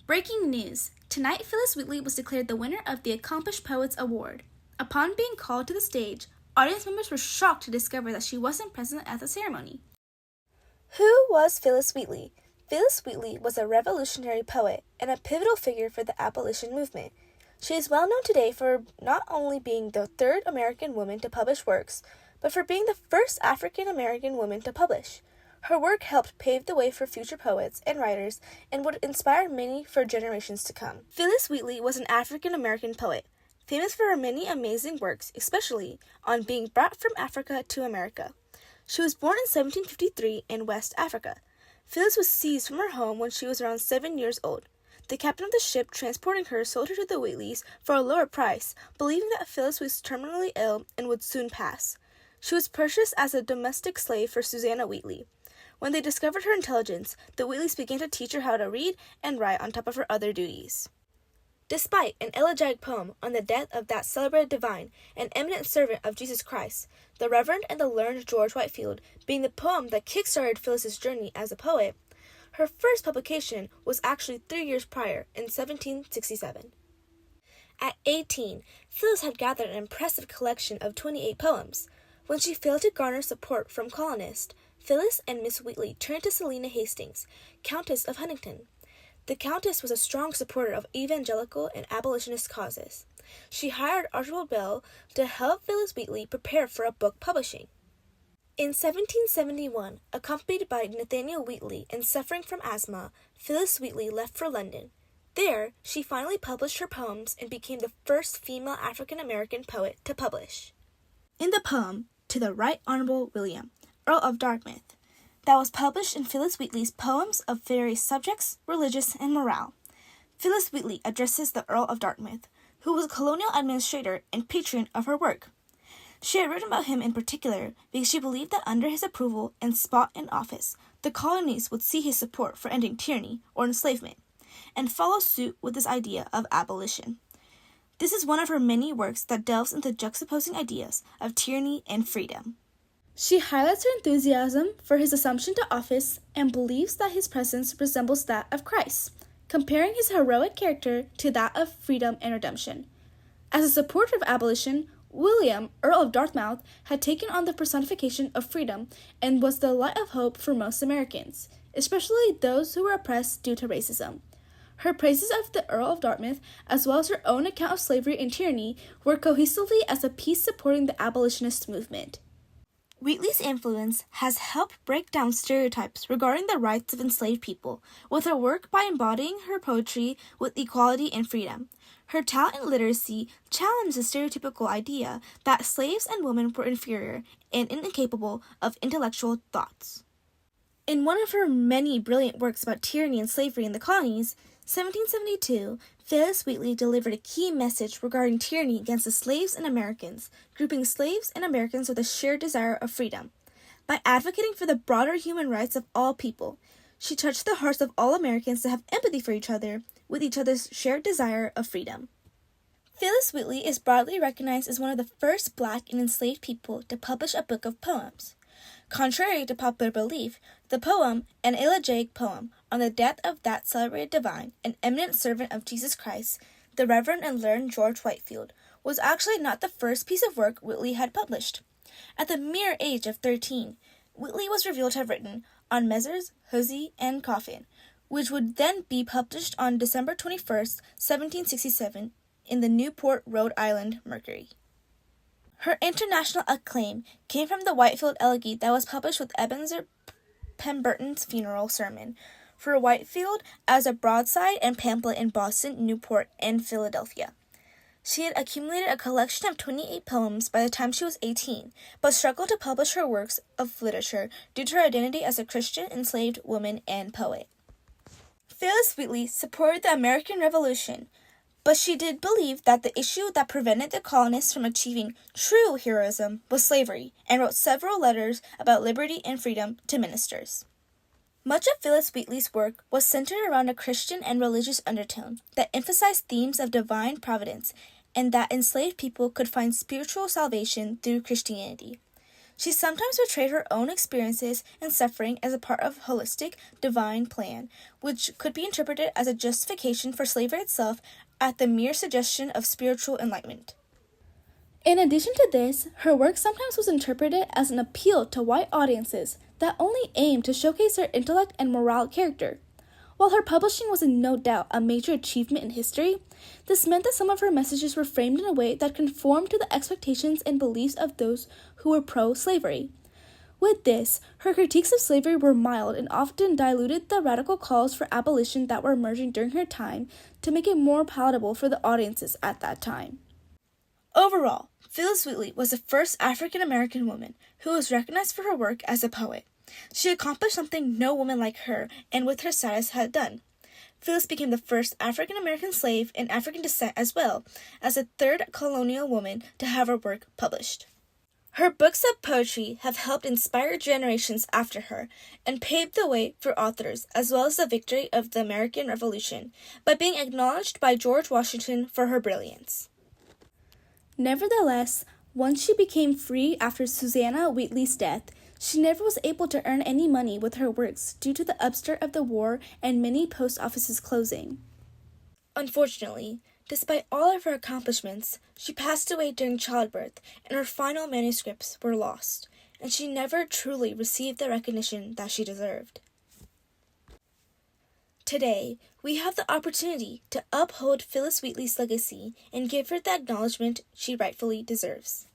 Breaking news! Tonight, Phillis Wheatley was declared the winner of the Accomplished Poets Award. Upon being called to the stage, audience members were shocked to discover that she wasn't present at the ceremony. Who was Phillis Wheatley? Phillis Wheatley was a revolutionary poet and a pivotal figure for the abolition movement. She is well known today for not only being the third American woman to publish works, but for being the first African American woman to publish. Her work helped pave the way for future poets and writers and would inspire many for generations to come. Phillis Wheatley was an African American poet, famous for her many amazing works, especially on being brought from Africa to America. She was born in 1753 in West Africa. Phillis was seized from her home when she was around 7 years old. The captain of the ship transporting her sold her to the Wheatleys for a lower price, believing that Phillis was terminally ill and would soon pass. She was purchased as a domestic slave for Susanna Wheatley. When they discovered her intelligence, the Wheatleys began to teach her how to read and write on top of her other duties. Despite an elegiac poem on the death of that celebrated divine and eminent servant of Jesus Christ, the Reverend and the learned George Whitefield, being the poem that kick-started Phillis's journey as a poet, her first publication was actually 3 years prior, in 1767. At 18, Phillis had gathered an impressive collection of 28 poems. When she failed to garner support from colonists, Phillis and Miss Wheatley turned to Selina Hastings, Countess of Huntington. The Countess was a strong supporter of evangelical and abolitionist causes. She hired Archibald Bell to help Phillis Wheatley prepare for a book publishing. In 1771, accompanied by Nathaniel Wheatley and suffering from asthma, Phillis Wheatley left for London. There, she finally published her poems and became the first female African-American poet to publish. In the poem, To the Right Honorable William, Earl of Dartmouth, that was published in Phillis Wheatley's Poems of Various Subjects, Religious, and Morale, Phillis Wheatley addresses the Earl of Dartmouth, who was a colonial administrator and patron of her work. She had written about him in particular because she believed that under his approval and spot in office, the colonies would see his support for ending tyranny or enslavement, and follow suit with this idea of abolition. This is one of her many works that delves into juxtaposing ideas of tyranny and freedom. She highlights her enthusiasm for his assumption to office and believes that his presence resembles that of Christ, comparing his heroic character to that of freedom and redemption. As a supporter of abolition, William, Earl of Dartmouth, had taken on the personification of freedom and was the light of hope for most Americans, especially those who were oppressed due to racism. Her praises of the Earl of Dartmouth, as well as her own account of slavery and tyranny, were cohesively as a piece supporting the abolitionist movement. Wheatley's influence has helped break down stereotypes regarding the rights of enslaved people, with her work by embodying her poetry with equality and freedom. Her talent and literacy challenged the stereotypical idea that slaves and women were inferior and incapable of intellectual thoughts. In one of her many brilliant works about tyranny and slavery in the colonies, 1772, Phillis Wheatley delivered a key message regarding tyranny against the slaves and Americans, grouping slaves and Americans with a shared desire of freedom. By advocating for the broader human rights of all people, she touched the hearts of all Americans to have empathy for each other, with each other's shared desire of freedom. Phillis Wheatley is broadly recognized as one of the first Black and enslaved people to publish a book of poems. Contrary to popular belief, the poem, an elegiac poem on the death of that celebrated divine and eminent servant of Jesus Christ, the Reverend and learned George Whitefield, was actually not the first piece of work Wheatley had published. At the mere age of 13, Wheatley was revealed to have written On Messrs. Hosie and Coffin, which would then be published on December 21st, 1767, in the Newport, Rhode Island Mercury. Her international acclaim came from the Whitefield Elegy that was published with Ebenezer Pemberton's funeral sermon for Whitefield as a broadside and pamphlet in Boston, Newport, and Philadelphia. She had accumulated a collection of 28 poems by the time she was 18, but struggled to publish her works of literature due to her identity as a Christian enslaved woman and poet. Phillis Wheatley supported the American Revolution, but she did believe that the issue that prevented the colonists from achieving true heroism was slavery, and wrote several letters about liberty and freedom to ministers. Much of Phillis Wheatley's work was centered around a Christian and religious undertone that emphasized themes of divine providence and that enslaved people could find spiritual salvation through Christianity. She sometimes portrayed her own experiences and suffering as a part of a holistic, divine plan, which could be interpreted as a justification for slavery itself at the mere suggestion of spiritual enlightenment. In addition to this, her work sometimes was interpreted as an appeal to white audiences that only aimed to showcase her intellect and moral character. While her publishing was in no doubt a major achievement in history, this meant that some of her messages were framed in a way that conformed to the expectations and beliefs of those who were pro-slavery. With this, her critiques of slavery were mild and often diluted the radical calls for abolition that were emerging during her time to make it more palatable for the audiences at that time. Overall, Phillis Wheatley was the first African American woman who was recognized for her work as a poet. She accomplished something no woman like her and with her status had done. Phillis became the first African American slave in African descent as well as the third colonial woman to have her work published. Her books of poetry have helped inspire generations after her and paved the way for authors as well as the victory of the American Revolution by being acknowledged by George Washington for her brilliance. Nevertheless, once she became free after Susanna Wheatley's death, she never was able to earn any money with her works due to the upstart of the war and many post offices closing. Unfortunately, despite all of her accomplishments, she passed away during childbirth and her final manuscripts were lost, and she never truly received the recognition that she deserved. Today, we have the opportunity to uphold Phillis Wheatley's legacy and give her the acknowledgement she rightfully deserves.